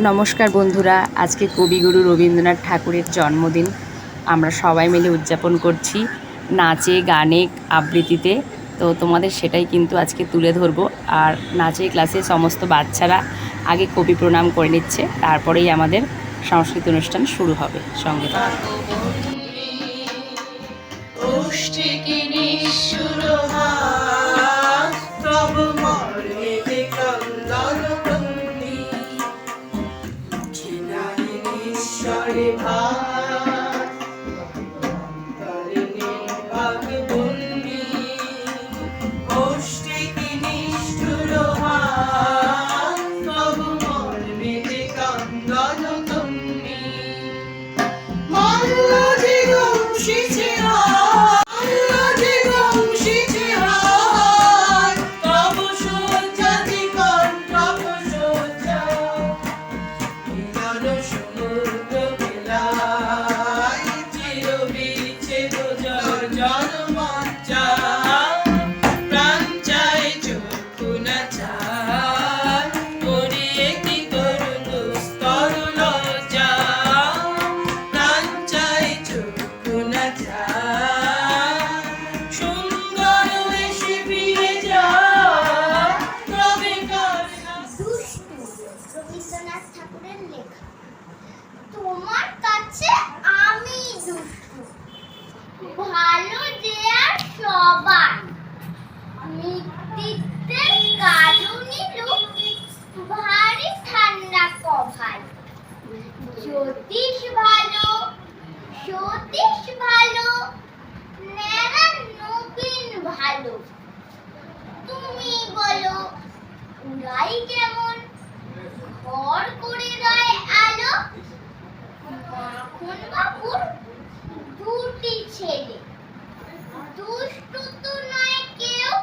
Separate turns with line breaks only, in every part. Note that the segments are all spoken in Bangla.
নমস্কার বন্ধুরা, আজকে কবিগুরু রবীন্দ্রনাথ ঠাকুরের জন্মদিন আমরা সবাই মিলে উদযাপন করছি নাচে, গানে, আবৃত্তিতে। তো তোমাদের সেটাই কিন্তু আজকে তুলে ধরবো। আর নাচের ক্লাসে সমস্ত বাচ্চারা আগে কবি প্রণাম করে নিচ্ছে, তারপরেই আমাদের সাংস্কৃতিক অনুষ্ঠান শুরু হবে। সঙ্গে
রবীন্দ্রনাথ ঠাকুরের লেখা। তোমার কাছে আমি দুষ্টু, ভালো যে আর সবাই, মৃত্যুর কারণে ভারী ঠান্ডা কভাই। জ্যোতিষ ভালো, সতীশ ভালো, নেড়া নবীন ভালো। তুমি বলো উড়াই কেমন, ঘর করে দেয় আলো। মাখন বাবুর দুটি ছেলে, দুষ্টু তো নয় কেউ,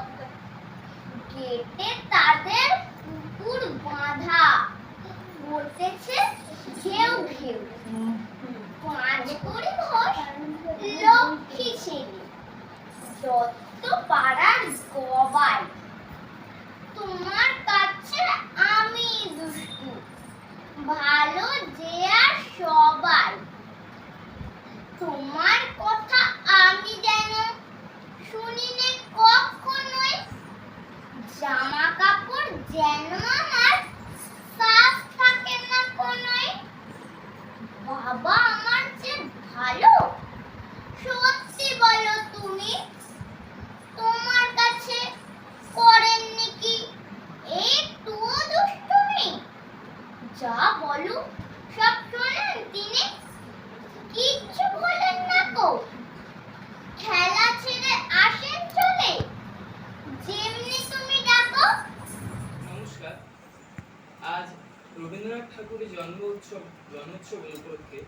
গেটে তাদের কুকুর বাঁধা, বলতেছে ঘেউ ঘেউ। পাঁচ করি ঘর লক্ষ্মী ছেলে, যত পাড়ার গবাই। তোমার কাছে আমি দুষ্টু, ভালো যে আর সবাই। তোমার কথা আমি যেন শুনিনে কখনোই, জামা কাপড় যেন আমার সাফ থাকে না কোনোই। বাবা আমার যে ভালো, সত্যি বলো তুমি, তোমার কাছে করেননি কি একটু দুষ্টুমি? যা বলো সব শোনেন তিনি, কিচ্ছু বলেন না কো। খেলা ছেড়ে আসেন চলে, যেমনি তুমি ডাকো।
নমস্কার। আজ রবীন্দ্রনাথ ঠাকুরের জন্মোৎসব উপলক্ষে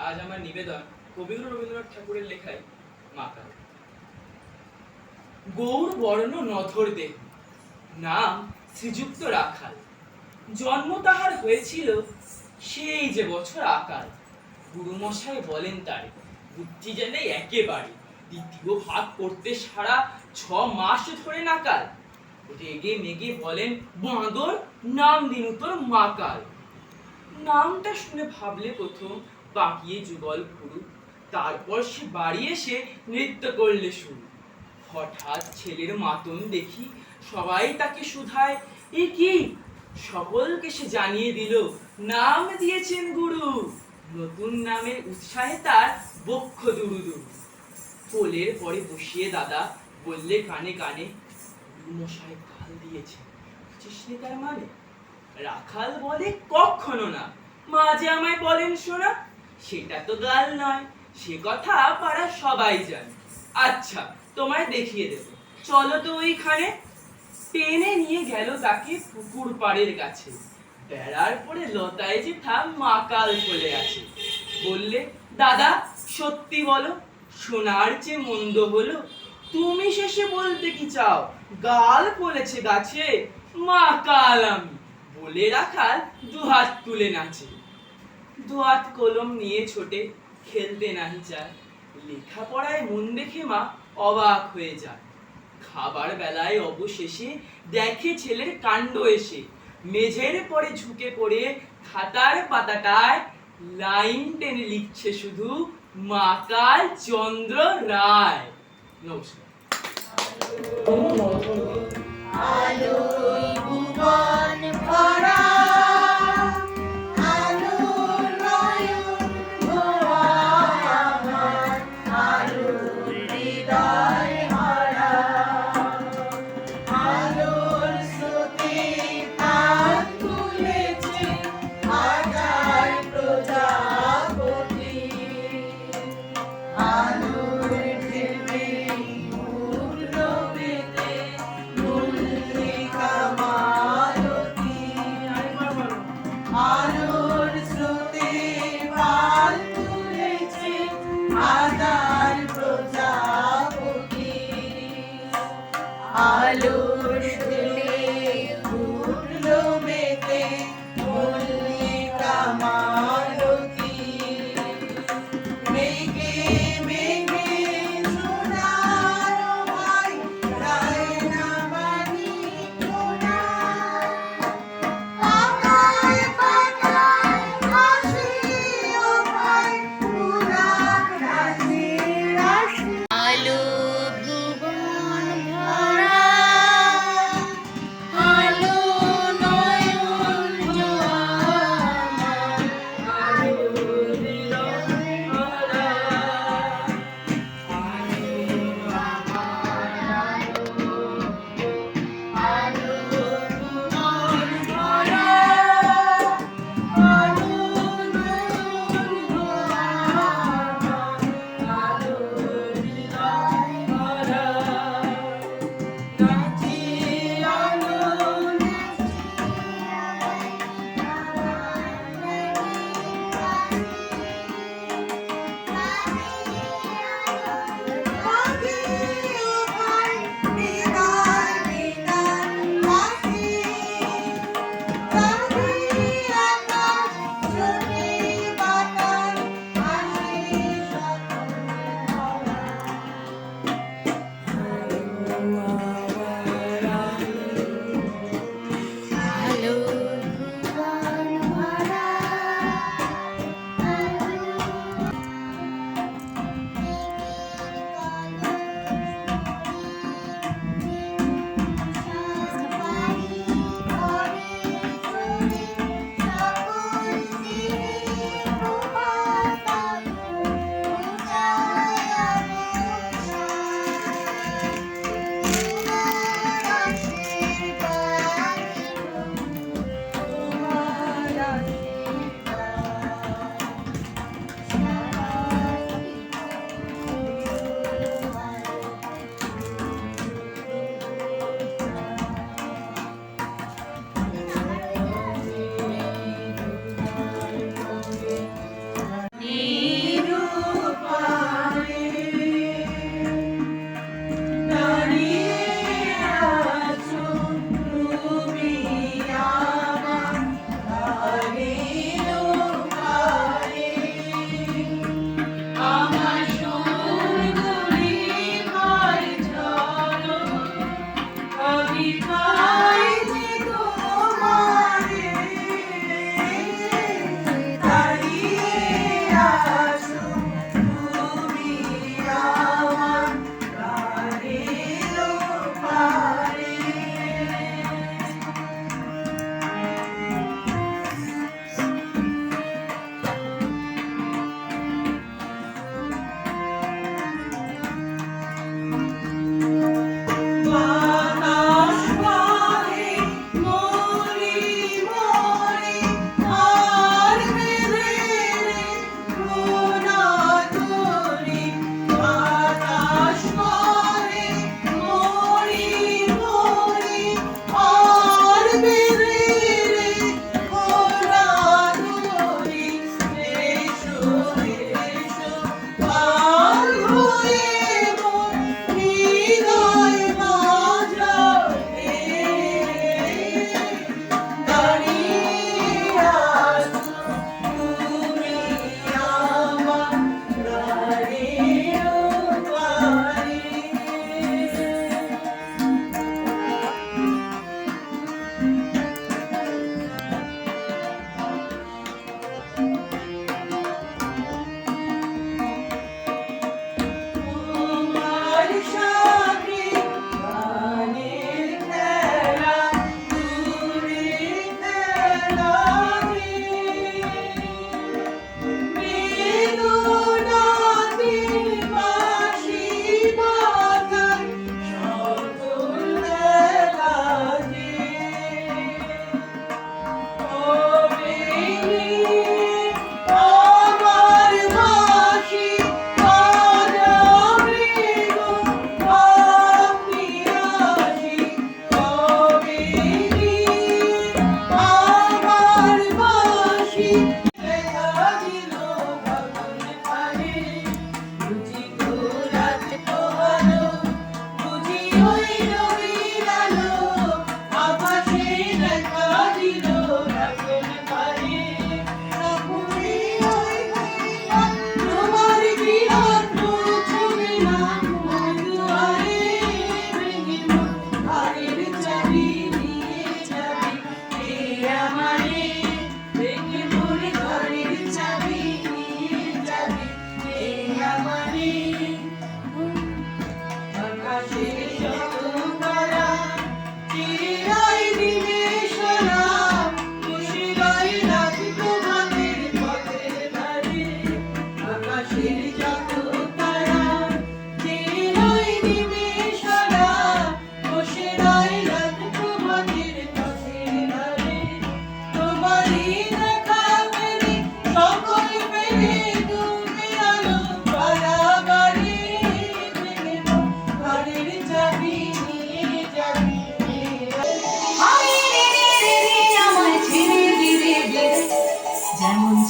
আজ আমার নিবেদন কবিগুরু রবীন্দ্রনাথ ঠাকুরের লেখায় মাকাল। গৌর বর্ণ নধর দেহ, নাম শ্রীযুক্ত রাখাল। জন্ম তাহার হয়েছিল সেই যে বছর আকাল। গুরুমশাই বলেন তারে বুদ্ধি যেন একেবারে, দ্বিতীয় ভাগ করতে সারা 6 মাস ধরে নাকাল। রেগে মেগে বলেন বাঁদর, নাম দিনু তোর মাকাল। নামটা শুনে ভাবলে প্রথম বাকিয়ে যুগল পুরু, তারপর সে বাড়ি এসে নৃত্য করলে শুরু। হঠাৎ ছেলের মাতন দেখি সবাই তাকে শুধায়, এ কি? সকলকে সে জানিয়ে দিল নাম দিয়েছেন গুরু। নতুন নামের উৎসাহে তার বক্ষ দুরুদু। কোলের পরে বসিয়ে দাদা বললে কানে কানে, গুরুমশাই গাল দিয়েছে, বুঝিস নি তার মানে? রাখাল বলে কখনো না, মাঝে আমায় বলেন শোনা, সেটা তো গাল নয়, সে কথা পাড়া সবাই জানে। আচ্ছা তোমায় দেখিয়ে দেব, চলো তো ওইখানে। টেনে নিয়ে গেল তাকে পুকুর পাড়ের কাছে, বেড়ার পরে লতায় যে থাম মাকাল চলে আছে। বললে দাদা সত্যি বলো, সোনার চেয়ে মন্দ হলো? তুমি শেষে বলতে কি চাও, গাল ফলেছে গাছে, মাকাল আমি। বলে রাখাল দুহাত তুলে নাচে। দুহাত কলম নিয়ে ছোটে, খেলতে নাহি চায়। লেখাপড়ায় মন দেখে মা অবাক হয়ে যায়। খাবার বেলায় অবশেষে দেখে ছেলের কাণ্ড এসে, মেঝের পরে ঝুঁকে পড়ে খাতার পাতাটায় লাইন টেনে লিখছে শুধু মাকাল চন্দ্র রায়। নমস্কার।
আলোয় ভুবন ভরা, আলোর নয়ন ভরা আমার, আলোর হৃদয় ভরা, আলোর স্রোতে প্রাণ তুলেছে হাজার প্রজাপতি, আলোর ঢেউয়ে উঠল বেতে মল্লিকা মালতী, আলোর স্রোতে প্রাণ তুলেছে হাজার প্রজাপতি, আলোর ঢেউয়ে উঠল বেতে মল্লিকা মালতী, মেঘে মেঘে সোনার ভাই যায় না মানি সোনা, পাতায় পাতায়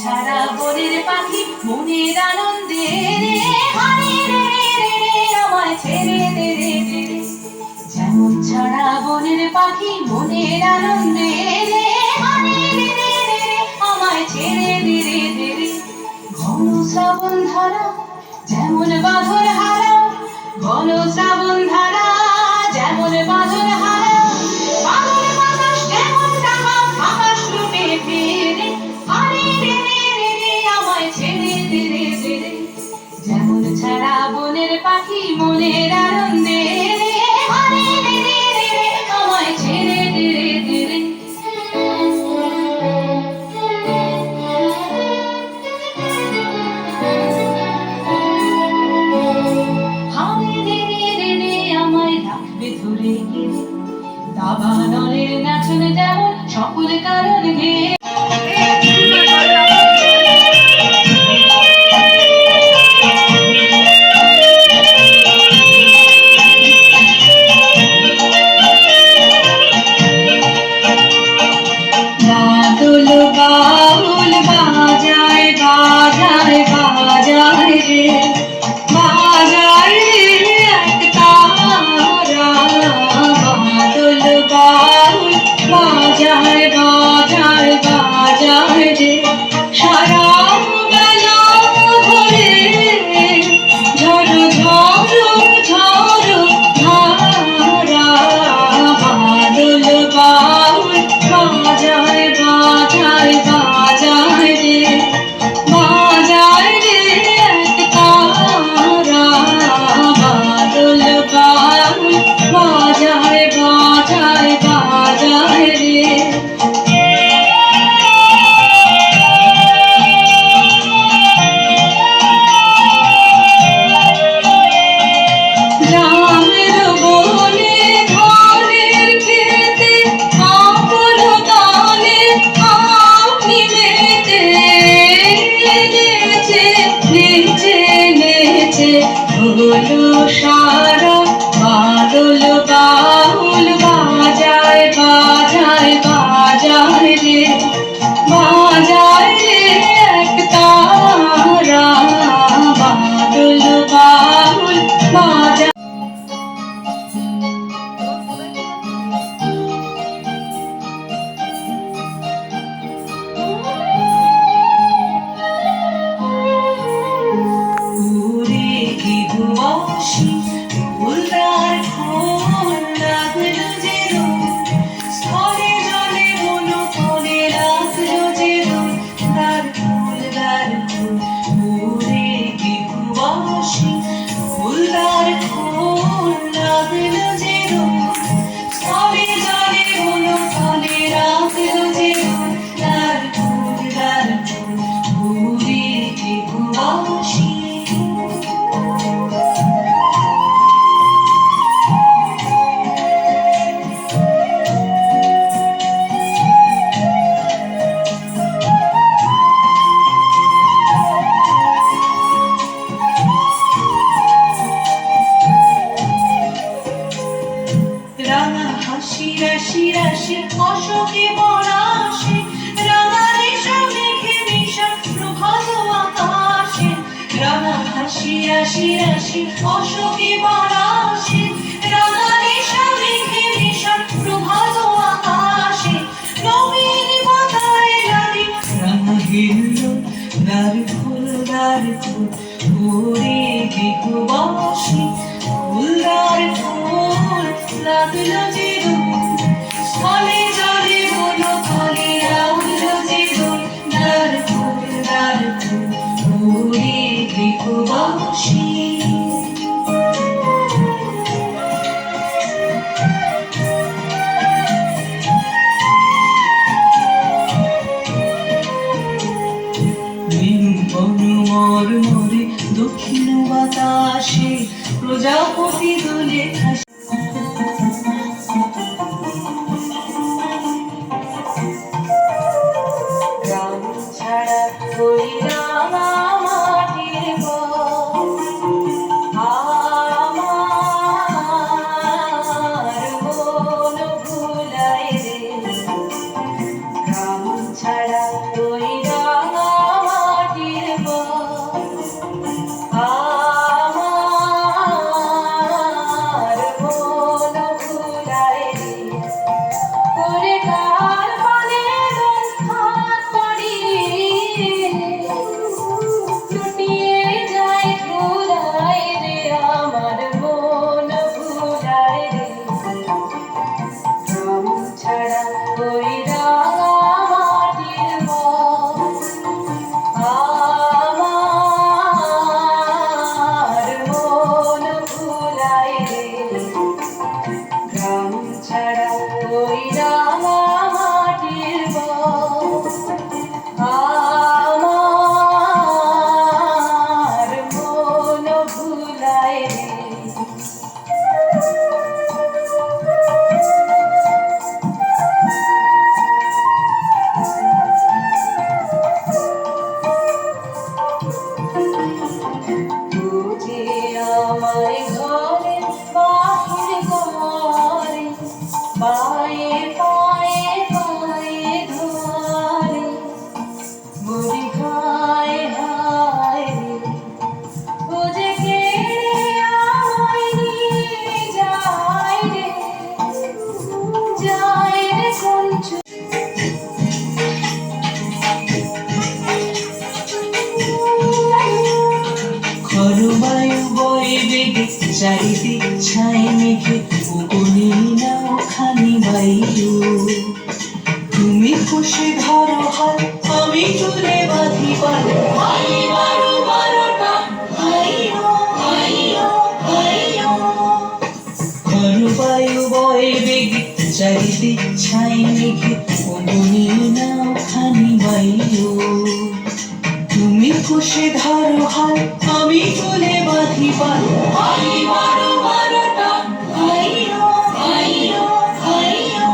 ছাড়া বনের পাখি মনের আনন্দে রে হারে রে রে রে রে আমায় ছেড়ে দে রে দে রে। যেমন ছাড়া বনের পাখি মনের আনন্দে রে হারে রে রে রে রে আমায় ছেড়ে দে রে দে রে। ঘন শ্রাবণ ধারা যেমন বাঁধর হারা, ঘন শ্রাবণ ধারা যেমন বাঁধর হারা, বাঁধর বাতাস যেমন ডাকা আকাশ রূপে ফেরে হারে রে রে রে রে আমায় ছেড়ে দে রে দে রে। যেমন ছাড়া বনের পাখি মনের আনন্দে রে হারে রে রে রে রে আমায় ছেড়ে দে রে দে রে। হারে রে রে রে রে আমায় রাখবে ধরে গেলে, দাবানলের নাচন যেমন সকল কারণ ঘিরে। বাদল বাউল বাজায় বাজায় বাজায় রে, বাজায় রে এক তারা। বাদল বাউল বাজায় বাজায় বাজায় রে, সারা বেলা ধরে ঝড় ঝড় ঝড় ধারা। বাদল বাউল বাজায় বাজায় বাজায় রে, বাজায় রে এক তারা। বাদল বাউল বাজায় বাজায় বাজায় রে। গ্রামের বনে ধানের খেতে আপন গানে আপনি মেতে নেচে নেচে নেচে হলো সারা। বাদল বাউল বাজায় বাজায় বাজায় রে, বাজায় রে এক তারা। বাদল বাউল বাজায়। উড়ে কি দুয়াশি ফুলদার খোল লাগলো যে রোদ, স্থলে জলে বনো তলে লাগলো যে রোদ। তার ফুল উড়ে কি দুয়াশি ফুলদার খোল লাগলো যে রোদ, স্থলে জলে বনো তলে লাগলো যে রোদ। তার ফুল উড়ে কি দুয়াশি। রাঙা হাসি রাশি রাশি অশোকে বরাসে, রাঙা রেশা মেঘে মিশা প্রভাত আকাশে। রাঙা হাসি রাশি রাশি অশোকে বরাসে, রাঙা রেশা মেঘে মিশা প্রভাত আকাশে। নবীন মাথায় লালি রাঙা হিল্লো দার ফুল ওরে বিহুবাসী ফুলদার ফুল লাগলো যে রোদ, স্থলে জলে বলো ফলে লাগলো যে রোদ। দার ফুল ওরে বিহুবাসী। মরে দক্ষিণ বাতাসে প্রজাপতি দোলে গ্রাম ছাড়া ওই রাঙা মাটির পথ আমার মন ভুলায় রে। গ্রাম ছাড়া ওই রাঙা
চারিদিক ছাই মেঘে উপনি নাও খানি বাইরু তুমি খুশি ধরো হাত আমি চুলে বাঁধি পাল ভাই মারো মারোটা ভাইও ভাইও ভাইও ঘন বায়ু বয়ে বেগে চারিদিক ছাই মেঘে উপনি নাও খানি বাইরু তুমি খুশি ধরো হাত আমি চুলে বাঁধি পাল ভাই মারো মারোটা ভাইও ভাইও ভাইও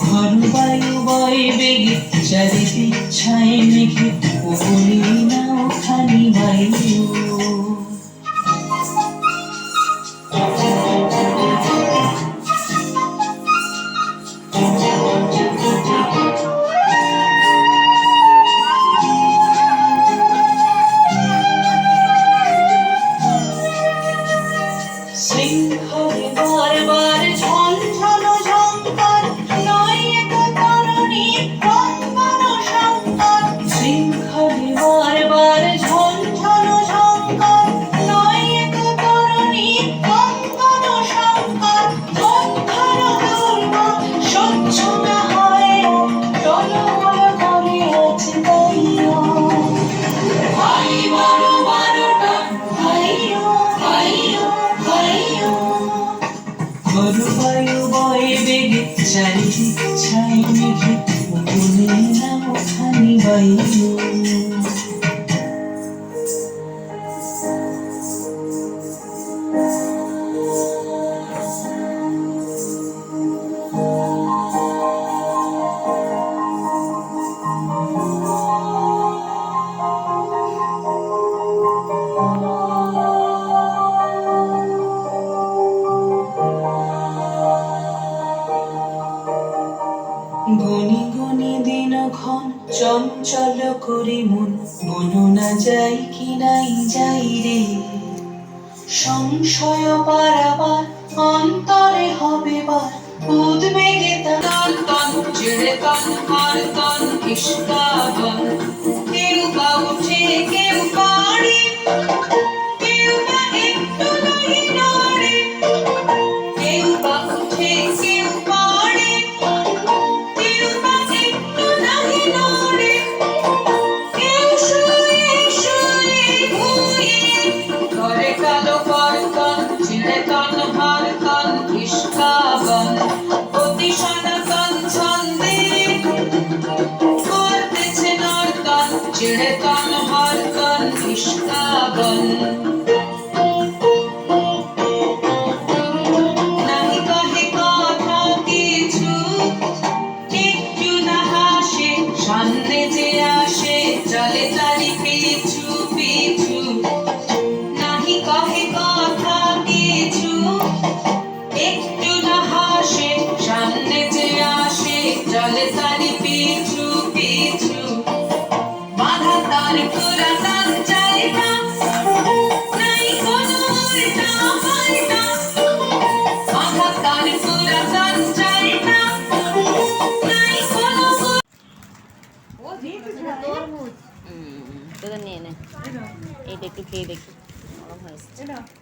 ঘন বায়ু বয়ে বেগে চারিদিক ছাই মেঘে উপনি নাও খানি বাইরু শৃঙ্খলে বারবার ঝনঝন ঝঙ্কার নয় এক তরণী ক্রন্দন শঙ্কার শৃঙ্খলে বারবার ঝনঝন ঝঙ্কার নয় এক তরণী ক্রন্দন শঙ্কার অন্ধর দুর্গা সহ্য না হয় টলমল করে আছে তাইও ভাই মারো মারোটা ভাইও ভাইও ভাইও ঘন বায়ু বয়ে বেগে চারিদিক ছাই মেঘে উপনি নাও খানি বাইরু গনি গনি দিনক্ষণ চঞ্চল করে মন গণনা যাই কি নাই যাই রে সংশয় পারাবার অন্তরে হবে বার উদ্বেগে তন তন চিড়ে তন হার তন ইস্কাবন কেউ বা উঠে কেউ পারে কেউ বা একটু নাই নড়ে কেউ বা উঠে কেউ পারে কেউ বা একটু নাই নড়ে কেউ শুয়ে শুয়ে ঘুমিয়ে করে কালো কর্তন চিড়ে তন হার তন ইস্কাবন অতি সনাতন ছন্দে করতেছে নর্তন চিড়ে তন হার তন ইস্কাবন নাহি কহে কথা কিছু একটু না হাসে সামনে যে আসে চলে তারি পিছু পিছু নাহি কহে কথা কিছু একটু না হাসে সামনে যে আসে চলে তারি পিছু পিছু বাধা তার পুরাতন চাই না নাই কোনো উল্টা পাল্টা বাধা তার পুরাতন চাই না নাই কোনো
তো নিয়ে নে এইটা একটু খেয়ে দেখি নরম হয়েছে